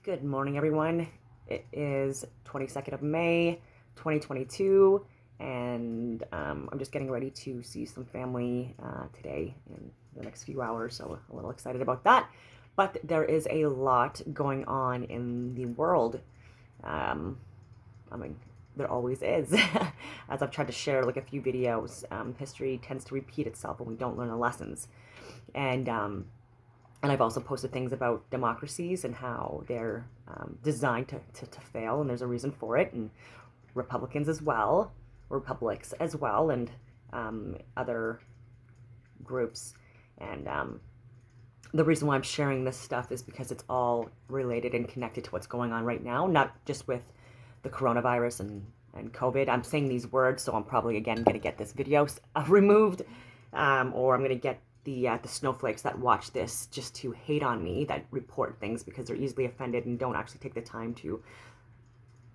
Good morning, everyone. It is 22nd of May, 2022, and I'm just getting ready to see some family today in the next few hours, so a little excited about that. But there is a lot going on in the world. Um, I mean, there always is. As I've tried to share like a few videos, history tends to repeat itself when we don't learn the lessons. And I've also posted things about democracies and how they're designed to fail, and there's a reason for it, and Republicans as well, republics as well, and other groups. And the reason why I'm sharing this stuff is because it's all related and connected to what's going on right now, not just with the coronavirus and COVID. I'm saying these words, so I'm probably, again, going to get this video removed, or I'm going to get the snowflakes that watch this just to hate on me, that report things because they're easily offended and don't actually take the time to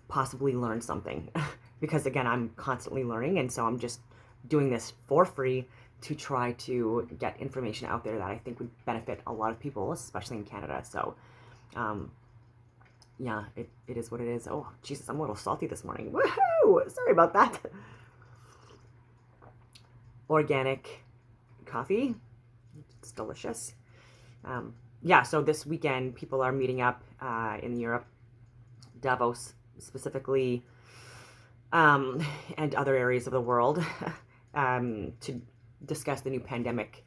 possibly learn something. Because, again, I'm constantly learning, and so I'm just doing this for free to try to get information out there that I think would benefit a lot of people, especially in Canada. So, yeah, it is what it is. Oh, Jesus, I'm a little salty this morning. Woohoo! Sorry about that. Organic coffee. It's delicious. Yeah, so this weekend, people are meeting up in Europe, Davos specifically, and other areas of the world to discuss the new pandemic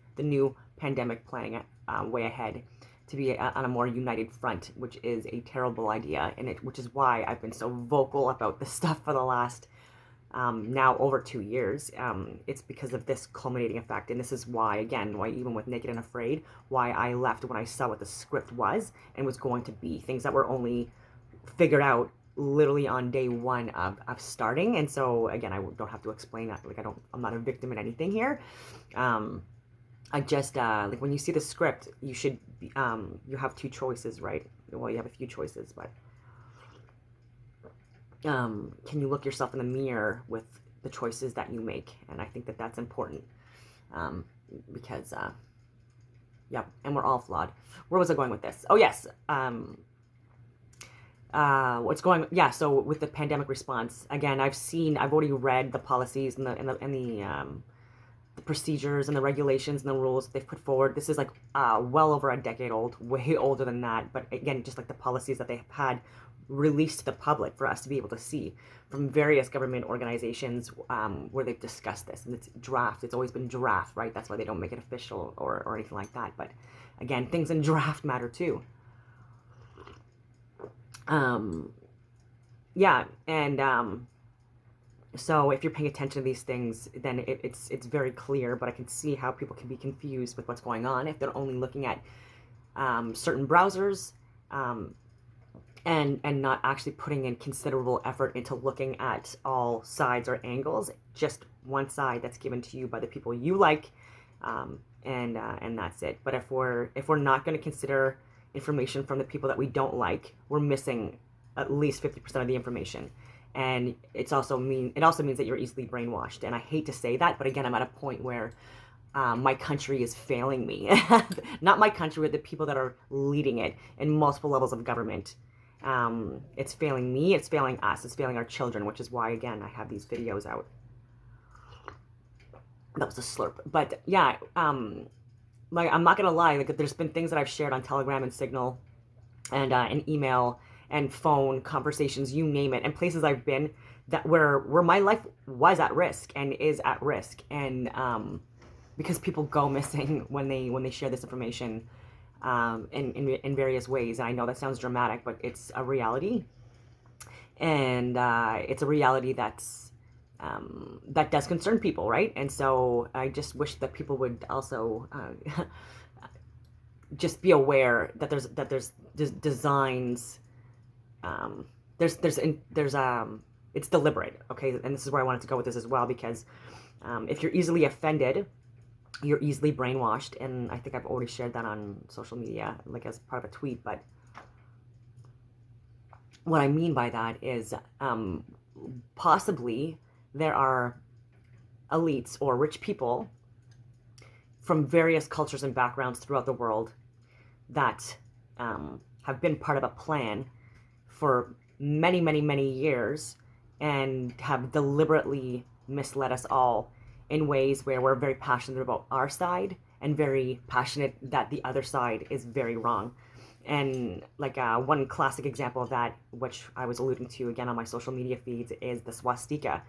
planning way ahead, to be on a more united front, which is a terrible idea, which is why I've been so vocal about this stuff for the last now over 2 years. It's because of this culminating effect, and this is why, again, why even with Naked and Afraid, why I left when I saw what the script was and was going to be, things that were only figured out literally on day one of starting. And so, again, I don't have to explain that. Like, I'm not a victim in anything here. I just, like, when you see the script, you should, you have two choices, right? Well, you have a few choices, but can you look yourself in the mirror with the choices that you make? And I think that that's important, because, yeah, and we're all flawed. Where was I going with this? Oh, yes. Yeah, so with the pandemic response, again, I've already read the policies and the procedures and the regulations and the rules that they've put forward. This is like well over a decade old, way older than that. But again, just like the policies that they have had released to the public for us to be able to see from various government organizations, where they've discussed this. And it's draft. It's always been draft, right? That's why they don't make it official or anything like that. But again, things in draft matter too. Yeah, and so if you're paying attention to these things, then it's very clear, but I can see how people can be confused with what's going on if they're only looking at certain browsers, and not actually putting in considerable effort into looking at all sides or angles, just one side that's given to you by the people you like, and that's it. But if we're not going to consider information from the people that we don't like, we're missing at least 50% of the information. And it also means that you're easily brainwashed. And I hate to say that, but again, I'm at a point where my country is failing me. Not my country, but the people that are leading it in multiple levels of government. It's failing me, it's failing us, it's failing our children, which is why, again, I have these videos out. That was a slurp. But yeah, like, I'm not gonna lie, like, there's been things that I've shared on Telegram and Signal and email and phone conversations, you name it, and places I've been that where my life was at risk and is at risk, and because people go missing when they share this information in various ways. And I know that sounds dramatic, but it's a reality, and it's a reality that's that does concern people, right? And so I just wish that people would also just be aware that there's designs. It's deliberate, okay? And this is where I wanted to go with this as well, because if you're easily offended, you're easily brainwashed. And I think I've already shared that on social media, like as part of a tweet. But what I mean by that is possibly there are elites or rich people from various cultures and backgrounds throughout the world that have been part of a plan for many, many, many years and have deliberately misled us all in ways where we're very passionate about our side and very passionate that the other side is very wrong. And like one classic example of that, which I was alluding to again on my social media feeds, is the swastika.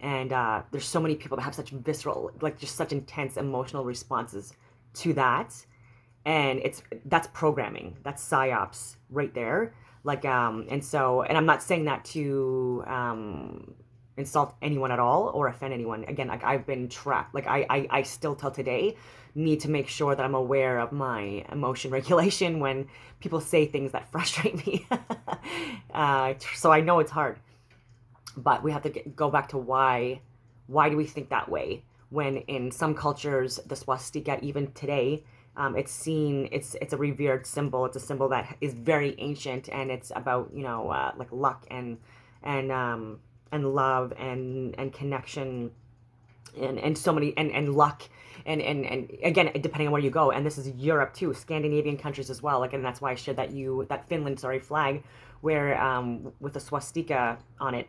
And there's so many people that have such visceral, like just such intense emotional responses to that. And that's programming, that's psyops right there. Like and I'm not saying that to insult anyone at all or offend anyone. Again, like I've been trapped. Like I still till today need to make sure that I'm aware of my emotion regulation when people say things that frustrate me. So I know it's hard, but we have to go back to why do we think that way, when in some cultures the swastika even today, it's seen, it's a revered symbol. It's a symbol that is very ancient, and it's about, you know, like luck and love and connection and so many and luck and again, depending on where you go. And this is Europe too, Scandinavian countries as well. Like, and that's why I shared that Finland, sorry, flag where with a swastika on it.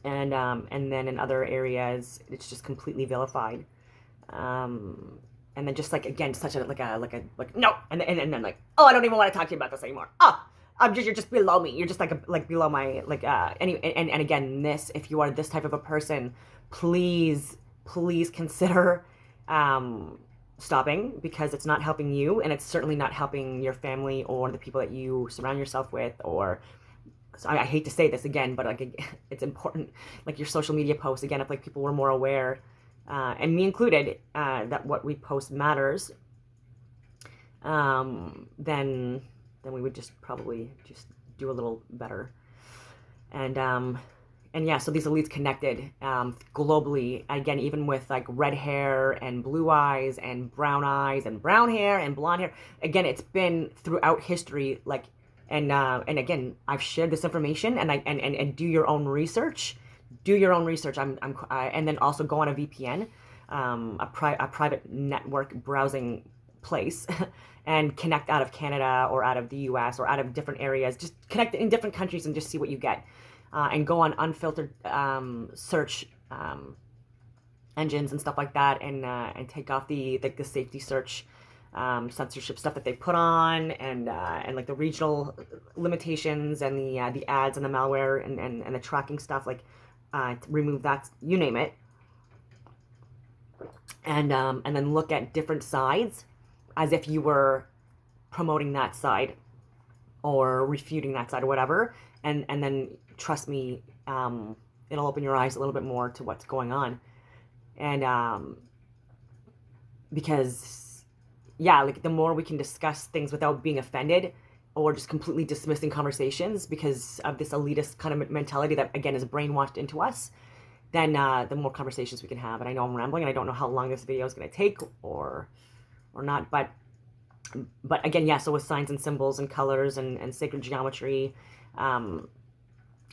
And then in other areas it's just completely vilified. And then just like, again, such a like no, and then like, oh, I don't even want to talk to you about this anymore. Oh, you're just below me. You're just like below my and again, this, if you are this type of a person, please consider stopping, because it's not helping you, and it's certainly not helping your family or the people that you surround yourself with. Or so I hate to say this again, but like it's important, like your social media posts, again, if like people were more aware, and me included, that what we post matters, then we would just probably just do a little better. And yeah, so these elites connected globally, again, even with like red hair and blue eyes and brown hair and blonde hair. Again, it's been throughout history, like, and again, I've shared this information, and do your own research. Do your own research. And then also go on a VPN, a private network browsing place, and connect out of Canada or out of the US or out of different areas. Just connect in different countries and just see what you get. And go on unfiltered search engines and stuff like that, and take off the safety search censorship stuff that they put on, and like the regional limitations and the ads and the malware and the tracking stuff, like remove that, you name it, and then look at different sides as if you were promoting that side or refuting that side or whatever, and then trust me, it'll open your eyes a little bit more to what's going on. And because yeah, like the more we can discuss things without being offended or just completely dismissing conversations because of this elitist kind of mentality that, again, is brainwashed into us, then the more conversations we can have. And I know I'm rambling, and I don't know how long this video is going to take or not, but again, yeah, so with signs and symbols and colors and sacred geometry,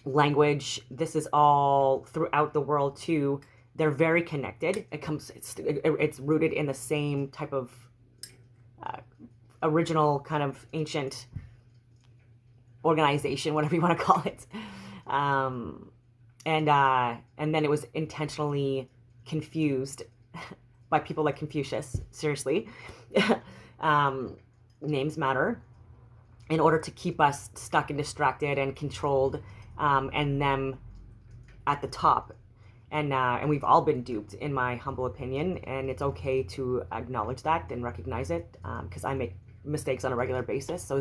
language, this is all throughout the world too. They're very connected. It's rooted in the same type of original kind of ancient organization, whatever you want to call it. And then it was intentionally confused by people like Confucius. Seriously. Names matter, in order to keep us stuck and distracted and controlled, and them at the top. And we've all been duped, in my humble opinion, and it's okay to acknowledge that and recognize it, because I make mistakes on a regular basis.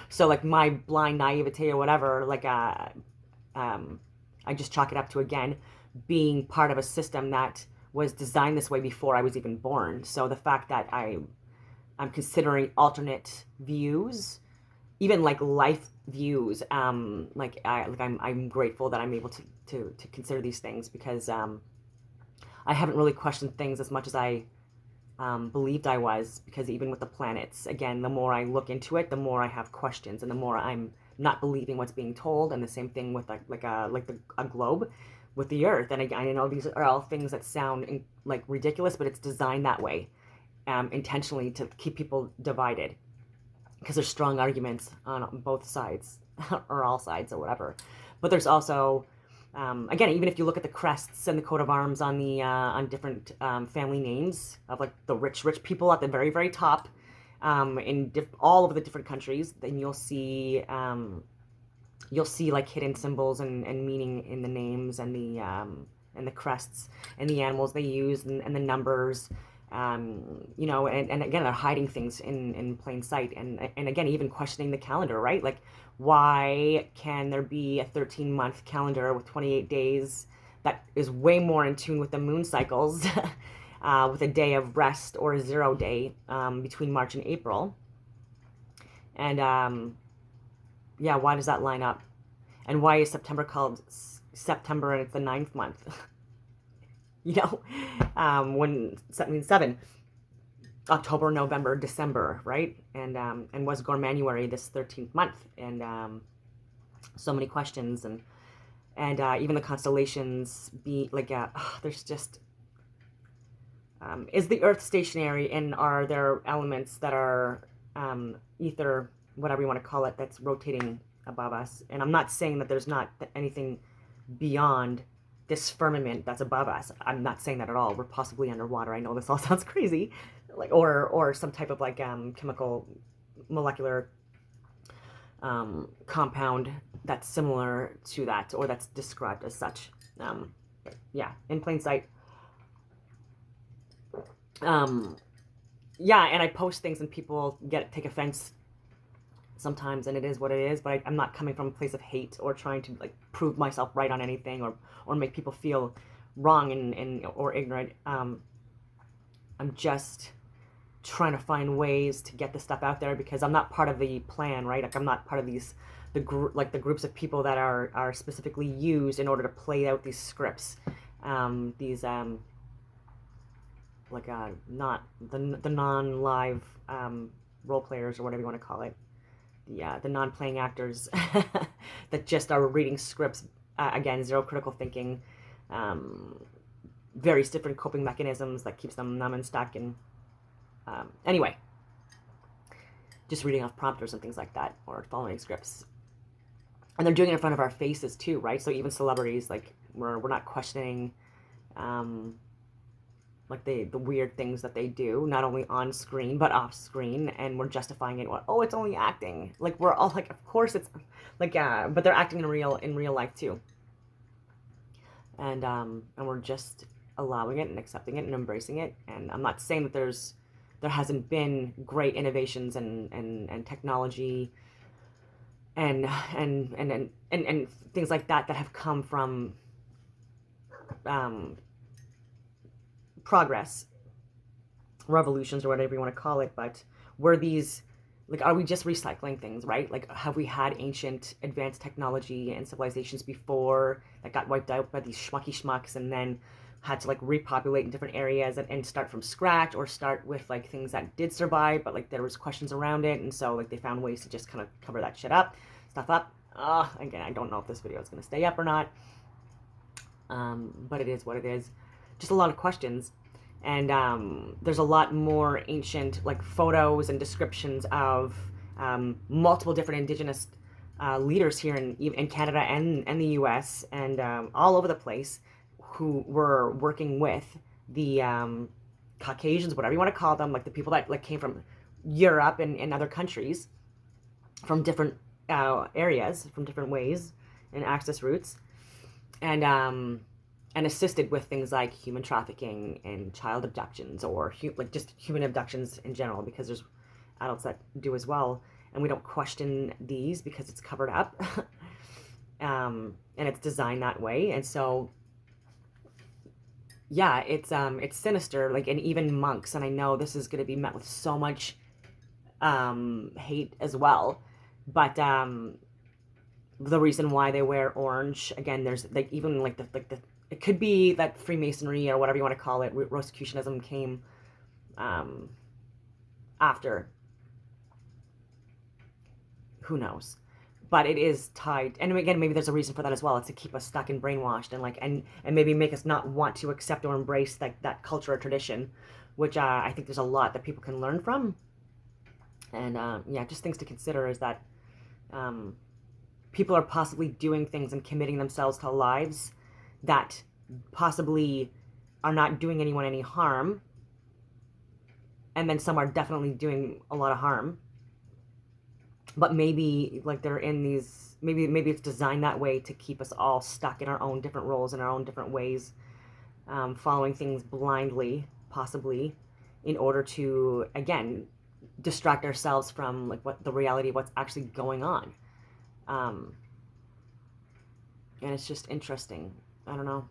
So like my blind naivete or whatever, like I just chalk it up to, again, being part of a system that was designed this way before I was even born. So the fact that I'm considering alternate views, even like life views, I'm grateful that I'm able to consider these things, because I haven't really questioned things as much as I believed I was, because even with the planets, again, the more I look into it, the more I have questions, and the more I'm not believing what's being told. And the same thing with a globe with the Earth. And again, I know these are all things that sound like ridiculous, but it's designed that way, intentionally, to keep people divided, because there's strong arguments on both sides. or all sides or whatever. But there's also, again, even if you look at the crests and the coat of arms on the on different family names of like the rich people at the very very top, in all over the different countries, then you'll see like hidden symbols and meaning in the names and the crests and the animals they use and the numbers. You know, and again, they're hiding things in plain sight. And again, even questioning the calendar, right? Like, why can there be a 13-month calendar with 28 days that is way more in tune with the moon cycles, with a day of rest or a 0 day between March and April? And yeah, why does that line up? And why is September called September and it's the 9th month? You know, when that means 7, October, November, December, right? And was Gormanuary this 13th month? And so many questions, and even the constellations be like, there's just, is the Earth stationary, and are there elements that are ether, whatever you want to call it, that's rotating above us? And I'm not saying that there's not anything beyond this firmament that's above us. I'm not saying that at all. We're possibly underwater. I know this all sounds crazy, like or some type of like chemical, molecular compound that's similar to that, or that's described as such. Yeah, in plain sight. Yeah, and I post things and people take offense sometimes, and it is what it is, but I'm not coming from a place of hate or trying to like prove myself right on anything, or make people feel wrong and or ignorant. I'm just trying to find ways to get this stuff out there, because I'm not part of the plan, right? Like, I'm not part of the groups of people that are specifically used in order to play out these scripts, these like not the non-live role players, or whatever you want to call it, the non-playing actors that just are reading scripts, again, zero critical thinking, various different coping mechanisms that keeps them numb and stuck, and anyway, just reading off prompters and things like that, or following scripts. And they're doing it in front of our faces too, right? So even celebrities, like, we're not questioning like the weird things that they do, not only on screen but off screen, and we're justifying it. Oh, it's only acting. Like, we're all like, of course it's like, yeah, but they're acting in real life too. And we're just allowing it and accepting it and embracing it. And I'm not saying that there hasn't been great innovations and technology and things like that have come from progress, revolutions, or whatever you want to call it. But were these, like, are we just recycling things, right? Like, have we had ancient advanced technology and civilizations before that got wiped out by these schmucks and then had to like repopulate in different areas and start from scratch, or start with like things that did survive but like there was questions around it, and so like they found ways to just kind of cover that stuff up. Again, I don't know if this video is going to stay up or not, but it is what it is. Just a lot of questions. And there's a lot more ancient like photos and descriptions of multiple different indigenous leaders here in Canada and the US, and all over the place, who were working with the Caucasians, whatever you want to call them, like the people that like came from Europe and other countries, from different areas, from different ways and access routes, and assisted with things like human trafficking and child abductions, or like just human abductions in general, because there's adults that do as well, and we don't question these because it's covered up, and it's designed that way. And so yeah, it's sinister, like, and even monks, and I know this is going to be met with so much hate as well, but the reason why they wear orange, again, there's like even like the it could be that Freemasonry, or whatever you want to call it, Rosicrucianism, came after. Who knows? But it is tied, and again, maybe there's a reason for that as well. It's to keep us stuck and brainwashed, and like, and maybe make us not want to accept or embrace that culture or tradition, which I think there's a lot that people can learn from. And yeah, just things to consider is that people are possibly doing things and committing themselves to lives that possibly are not doing anyone any harm, and then some are definitely doing a lot of harm. But maybe like they're in these, maybe it's designed that way to keep us all stuck in our own different roles, in our own different ways, following things blindly, possibly, in order to, again, distract ourselves from like what the reality of what's actually going on. And it's just interesting. I don't know.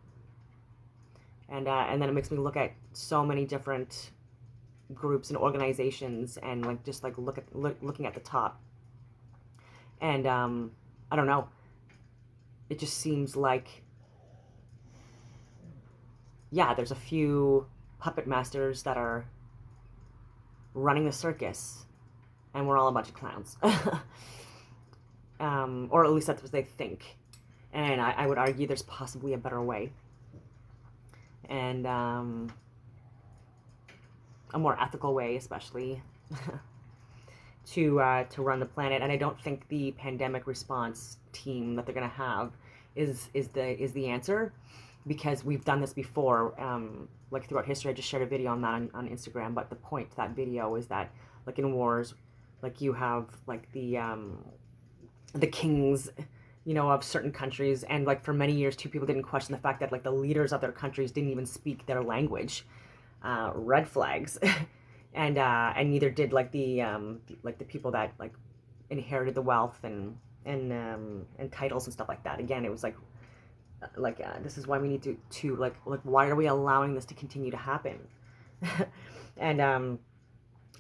And then it makes me look at so many different groups and organizations, and like just like looking at the top. And I don't know. It just seems like, yeah, there's a few puppet masters that are running the circus, and we're all a bunch of clowns. Or at least that's what they think. And I would argue there's possibly a better way. And a more ethical way, especially, to run the planet. And I don't think the pandemic response team that they're going to have is the answer, because we've done this before, like throughout history. I just shared a video on that on Instagram. But the point to that video is that, like in wars, like you have like the kings, you know, of certain countries, and like for many years too, people didn't question the fact that like the leaders of their countries didn't even speak their language. Red flags. And neither did like the people that like inherited the wealth and titles and stuff like that. Again, it was like this is why we need to like why are we allowing this to continue to happen?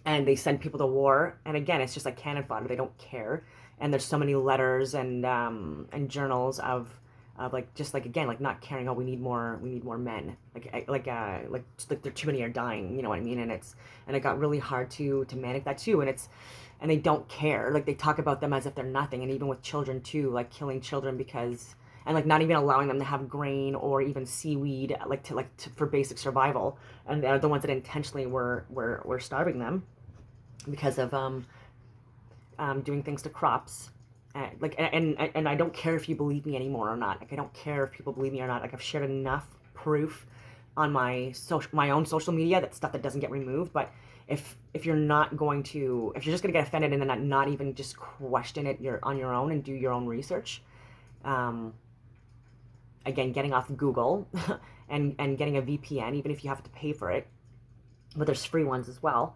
And they send people to war, and again, it's just like cannon fodder. They don't care. And there's so many letters and journals of like just like, again, like not caring. Oh, we need more men. Like there too many are dying. You know what I mean? And it got really hard to manage that too. And they don't care. Like they talk about them as if they're nothing. And even with children too, like killing children because, and like not even allowing them to have grain or even seaweed, for basic survival. And they're the ones that intentionally were starving them because of doing things to crops. And I don't care if you believe me anymore or not. Like I don't care if people believe me or not. Like I've shared enough proof on my own social media, that stuff that doesn't get removed. But if you're not going to, if you're just gonna get offended and then not even just question it, you're on your own and do your own research. Again, getting off Google and getting a VPN, even if you have to pay for it, but there's free ones as well.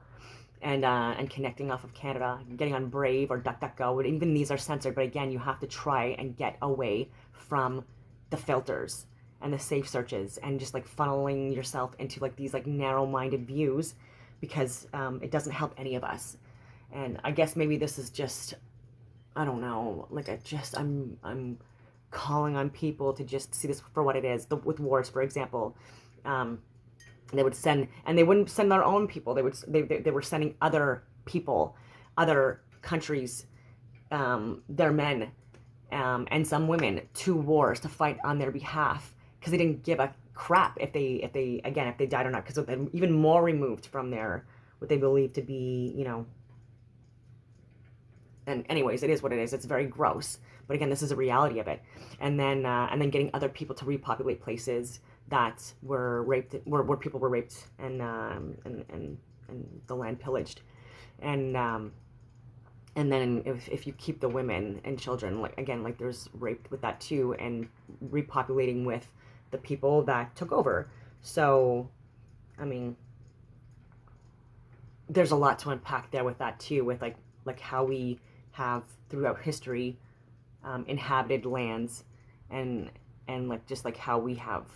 And connecting off of Canada, getting on Brave or DuckDuckGo, and even these are censored, but again, you have to try and get away from the filters and the safe searches and just like funneling yourself into like these like narrow-minded views, because it doesn't help any of us. And I guess maybe this is just, I don't know, like I'm calling on people to just see this for what it is. With wars, for example, they would send, and they wouldn't send their own people. They were sending other people, other countries, their men, and some women to wars to fight on their behalf, because they didn't give a crap if they died or not, because they're even more removed from their what they believe to be, you know. And anyways, it is what it is. It's very gross. But again, this is a reality of it. And then getting other people to repopulate places that were raped, where people were raped, and the land pillaged. And then if you keep the women and children, like again, like there's rape with that too, and repopulating with the people that took over. So, I mean, there's a lot to unpack there with that too, with like how we have throughout history inhabited lands, and like just like how we have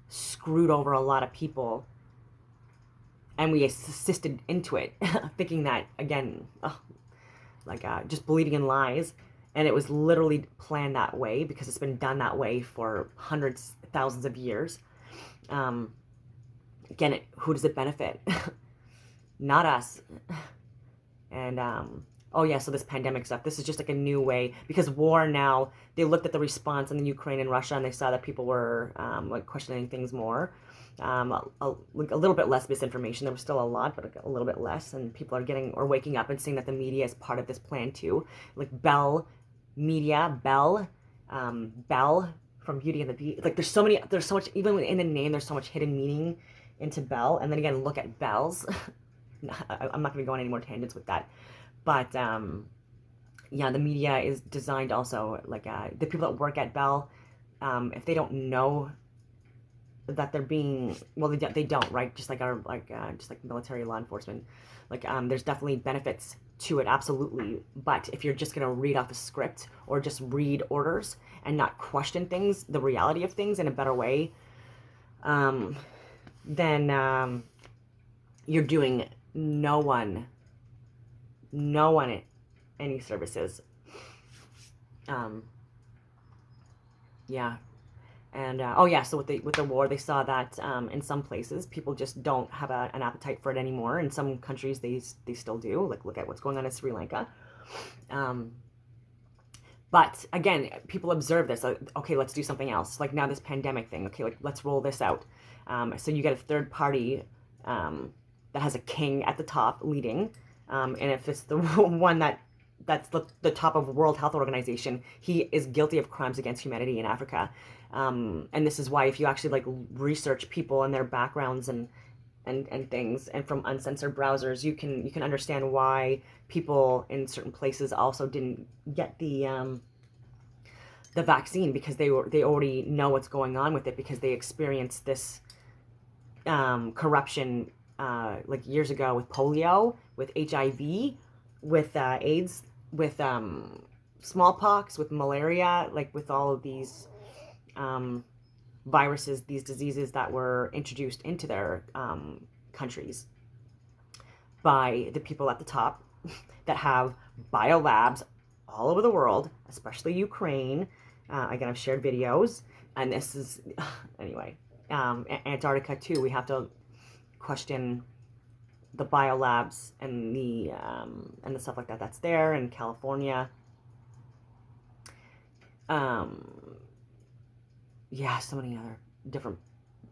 screwed over a lot of people, and we assisted into it, thinking that, again, just believing in lies. And it was literally planned that way because it's been done that way for hundreds, thousands of years. Again, who does it benefit? Not us. And oh yeah, so this pandemic stuff, this is just like a new way, because war now, they looked at the response in the Ukraine and Russia, and they saw that people were like questioning things more. A little bit less misinformation. There was still a lot, but a little bit less, and people are waking up and seeing that the media is part of this plan too. Like Bell media, Belle, Belle from Beauty and the Beast. Like there's so much, even in the name, there's so much hidden meaning into Belle. And then again, look at Belle's. I'm not going to go on any more tangents with that. But yeah, the media is designed also, like the people that work at Belle, if they don't know that they're being, well, they don't, right? Just like just like military law enforcement, like there's definitely benefits to it, absolutely. But if you're just gonna read off a script or just read orders and not question things, the reality of things in a better way, then you're doing no one any services. Yeah. And oh yeah, so with the war, they saw that in some places people just don't have an appetite for it anymore. In some countries, they still do. Like look at what's going on in Sri Lanka. But again, people observe this. Like, okay, let's do something else. Like now this pandemic thing. Okay, like let's roll this out. So you get a third party that has a king at the top leading, and if it's the one that's the top of World Health Organization, he is guilty of crimes against humanity in Africa. And this is why if you actually like research people and their backgrounds and things, and from uncensored browsers, you can understand why people in certain places also didn't get the vaccine, because they already know what's going on with it, because they experienced this corruption like years ago with polio, with HIV, with AIDS, with smallpox, with malaria, like with all of these viruses, these diseases that were introduced into their countries by the people at the top that have biolabs all over the world, especially Ukraine. Again, I've shared videos, and this is anyway. Antarctica too. We have to question the biolabs and the stuff like that that's there in California. Yeah, so many other different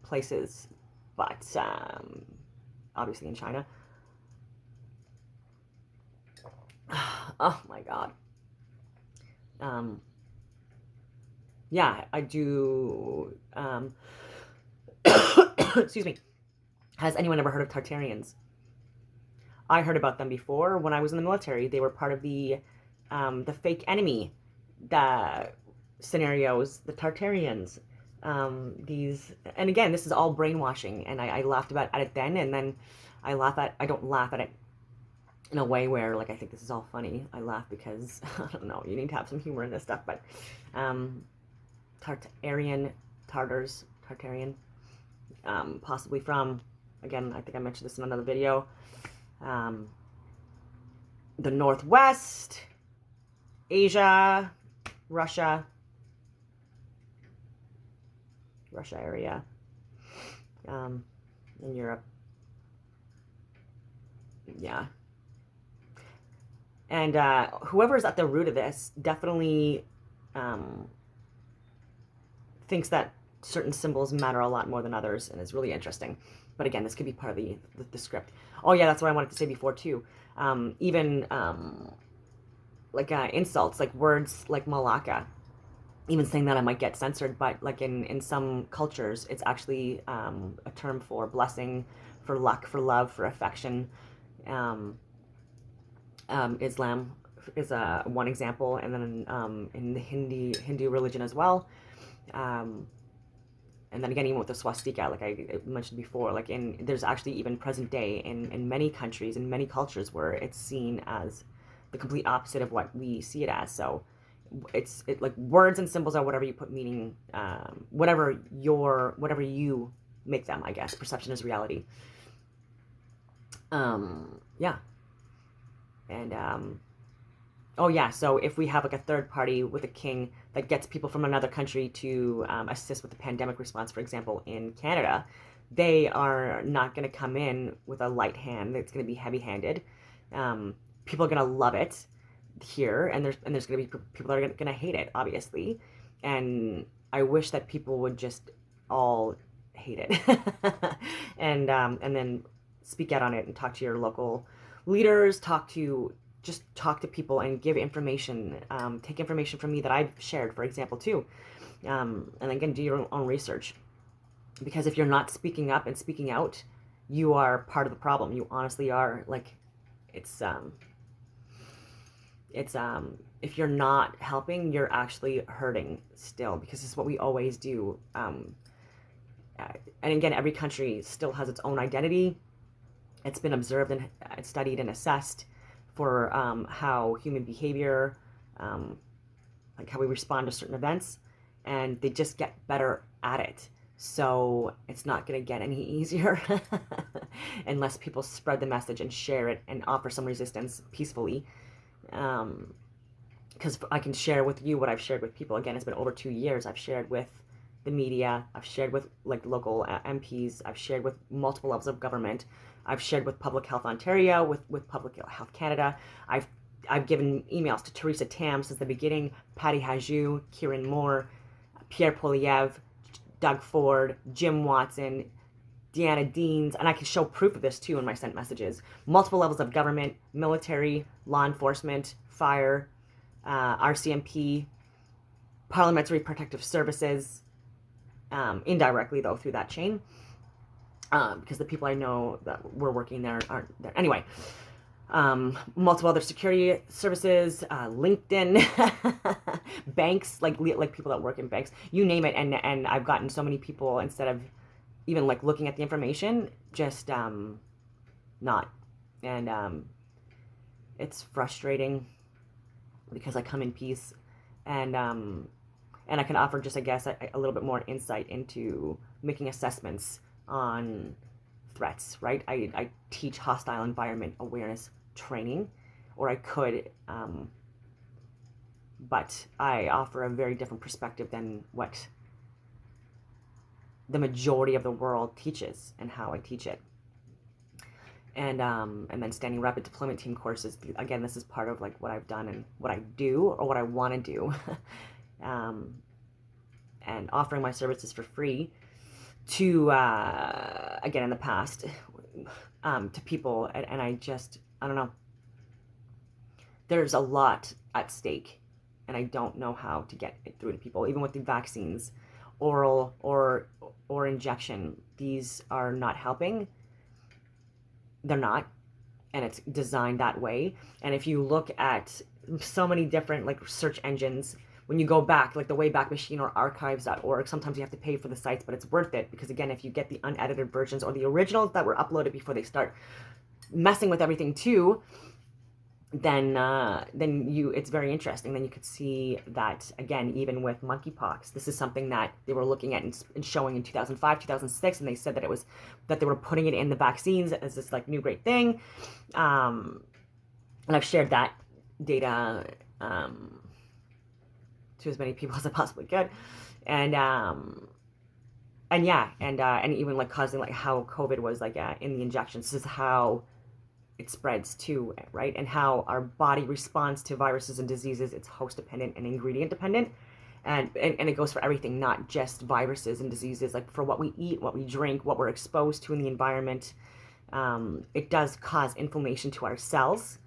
places, but obviously in China. Oh my God. Yeah, I do. Excuse me. Has anyone ever heard of Tartarians? I heard about them before when I was in the military. They were part of the fake enemy, the scenarios, the Tartarians. And again, this is all brainwashing, and I laughed at it then, and then I don't laugh at it in a way where like I think this is all funny. I laugh because I don't know, you need to have some humor in this stuff. But Tartarian, possibly from, again, I think I mentioned this in another video, the Northwest, Asia, Russia area, in Europe. Yeah. And whoever is at the root of this definitely thinks that certain symbols matter a lot more than others, and is really interesting. But again, this could be part of the script. Oh yeah, that's what I wanted to say before too. Even like insults, like words like Malacca. Even saying that I might get censored, but like in some cultures, it's actually a term for blessing, for luck, for love, for affection. Islam is one example, and then in the Hindu religion as well. And then again, even with the swastika, like I mentioned before, like there's actually even present day in many countries, in many cultures, where it's seen as the complete opposite of what we see it as. So it's like words and symbols are whatever you put meaning, whatever you make them, I guess. Perception is reality. Yeah. And oh yeah, so if we have like a third party with a king that gets people from another country to assist with the pandemic response, for example, in Canada, they are not going to come in with a light hand. It's going to be heavy-handed. People are going to love it here, and there's going to be people that are going to hate it, obviously. And I wish that people would just all hate it and then speak out on it and talk to your local leaders, talk to just talk to people and give information, take information from me that I've shared, for example, too. And again, do your own research. Because if you're not speaking up and speaking out, you are part of the problem. You honestly are. Like, it's if you're not helping, you're actually hurting still, because it's what we always do. And again, every country still has its own identity. It's been observed and studied and assessed for how human behavior, like how we respond to certain events, and they just get better at it. So it's not going to get any easier unless people spread the message and share it and offer some resistance peacefully. Because I can share with you what I've shared with people. Again, it's been over 2 years. I've shared with the media. I've shared with like local MPs. I've shared with multiple levels of government. I've shared with Public Health Ontario, with Public Health Canada. I've given emails to Teresa Tam since the beginning, Patty Hajou, Kieran Moore, Pierre Poilievre, Doug Ford, Jim Watson, Deanna Deans, and I can show proof of this too in my sent messages. Multiple levels of government, military, law enforcement, fire, RCMP, parliamentary protective services, indirectly though through that chain, because the people I know that were working there aren't there. Anyway, multiple other security services, LinkedIn, banks, like people that work in banks, you name it. And I've gotten so many people, instead of even like looking at the information, just not. And it's frustrating because I come in peace, and I can offer just, I guess, a little bit more insight into making assessments on threats, right? I teach hostile environment awareness training, or I could, but I offer a very different perspective than what the majority of the world teaches and how I teach it. And then standing rapid deployment team courses. Again, this is part of like what I've done and what I do, or what I want to do, and offering my services for free to again in the past to people, and I don't know. There's a lot at stake, and I don't know how to get it through to people. Even with the vaccines, oral or injection, these are not helping. They're not, and it's designed that way. And if you look at so many different like search engines, when you go back, like the Wayback Machine or archives.org, sometimes you have to pay for the sites, but it's worth it, because again, if you get the unedited versions or the originals that were uploaded before they start messing with everything too, then it's very interesting. Then you could see that, again, even with monkeypox, this is something that they were looking at and showing in 2005, 2006, and they said that they were putting it in the vaccines as this like new great thing. And I've shared that data to as many people as I possibly could, and even like causing like how COVID was like in the injections. This is how it spreads too, right? And how our body responds to viruses and diseases. It's host dependent and ingredient dependent, and it goes for everything, not just viruses and diseases. Like for what we eat, what we drink, what we're exposed to in the environment, it does cause inflammation to our cells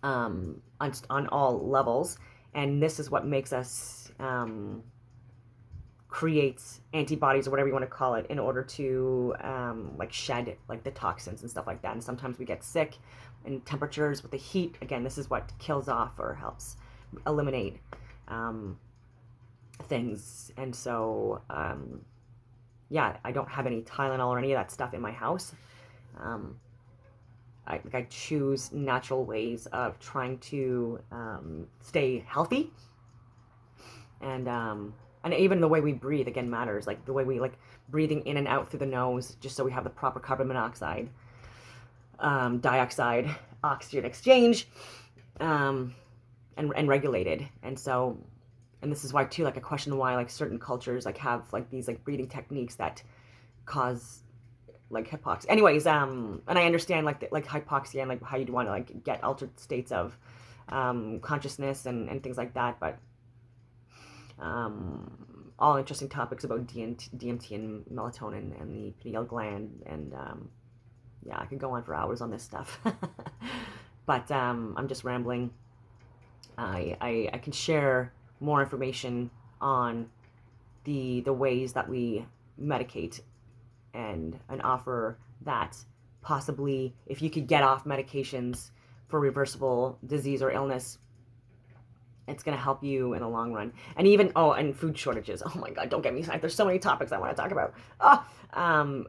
on all levels. And this is what makes us create antibodies, or whatever you want to call it, in order to like shed like the toxins and stuff like that. And sometimes we get sick in temperatures with the heat. Again, this is what kills off or helps eliminate things. And so I don't have any Tylenol or any of that stuff in my house. I choose natural ways of trying to stay healthy, and even the way we breathe, again, matters. Like the way we like breathing in and out through the nose, just so we have the proper carbon monoxide, dioxide, oxygen exchange, and regulated. And so, and this is why too, like I question why like certain cultures like have like these like breathing techniques that cause like hypoxia. Anyways, and I understand like hypoxia and like how you'd want to like get altered states of consciousness and things like that, but all interesting topics about DMT and melatonin and the pineal gland, and I could go on for hours on this stuff. But I'm just rambling. I can share more information on the ways that we medicate and offer that possibly if you could get off medications for reversible disease or illness, it's going to help you in the long run. And even, and food shortages. Oh my God, don't get me started. There's so many topics I want to talk about.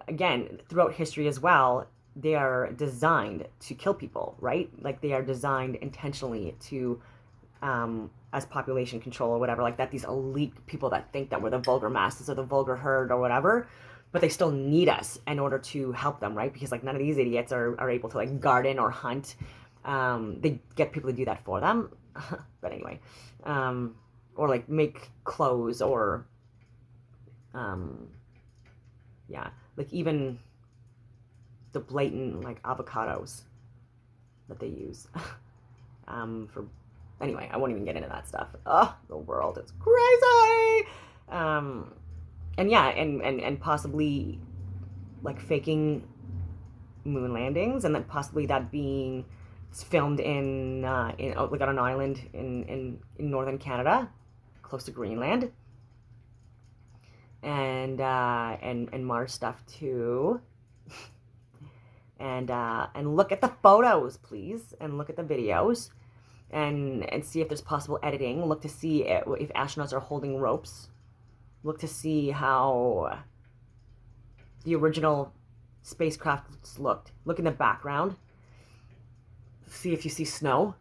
Again, throughout history as well, they are designed to kill people, right? Like they are designed intentionally to, as population control or whatever, like that, these elite people that think that we're the vulgar masses or the vulgar herd or whatever, but they still need us in order to help them, right? Because like none of these idiots are able to like garden or hunt. They get people to do that for them. But anyway, or like make clothes or, yeah, like even the blatant like avocados that they use, for, anyway, I won't even get into that stuff. Oh, the world is crazy. And yeah, and possibly like faking moon landings, and then possibly that being filmed in like on an island in northern Canada, close to Greenland, and Mars stuff too. And look at the photos, please, and look at the videos, and see if there's possible editing. Look to see if astronauts are holding ropes. Look to see how the original spacecraft looked. Look in the background. See if you see snow.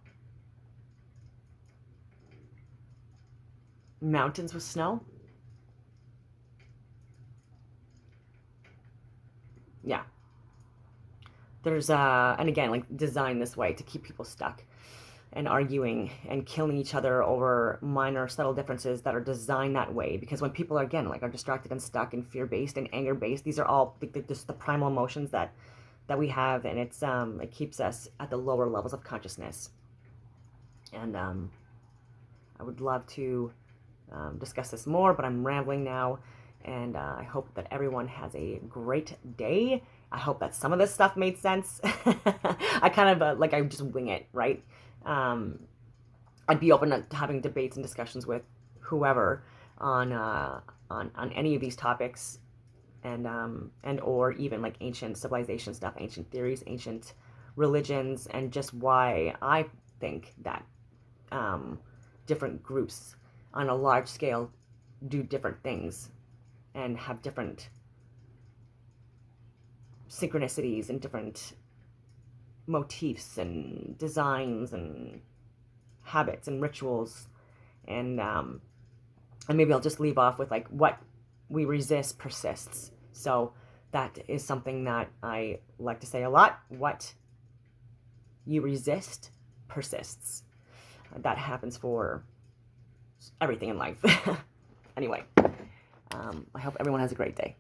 Mountains with snow. Yeah. There's and again, like designed this way to keep people stuck and arguing and killing each other over minor subtle differences that are designed that way. Because when people are, again, like are distracted and stuck and fear-based and anger-based, these are all just the primal emotions that we have, and it's it keeps us at the lower levels of consciousness. And I would love to discuss this more, but I'm rambling now, and I hope that everyone has a great day. I hope that some of this stuff made sense. I kind of like I just wing it, right? I'd be open to having debates and discussions with whoever on any of these topics, and or even like ancient civilization stuff, ancient theories, ancient religions, and just why I think that different groups on a large scale do different things and have different synchronicities and different motifs and designs and habits and rituals, and maybe I'll just leave off with like what we resist persists. So that is something that I like to say a lot. What you resist persists. That happens for everything in life. Anyway, I hope everyone has a great day.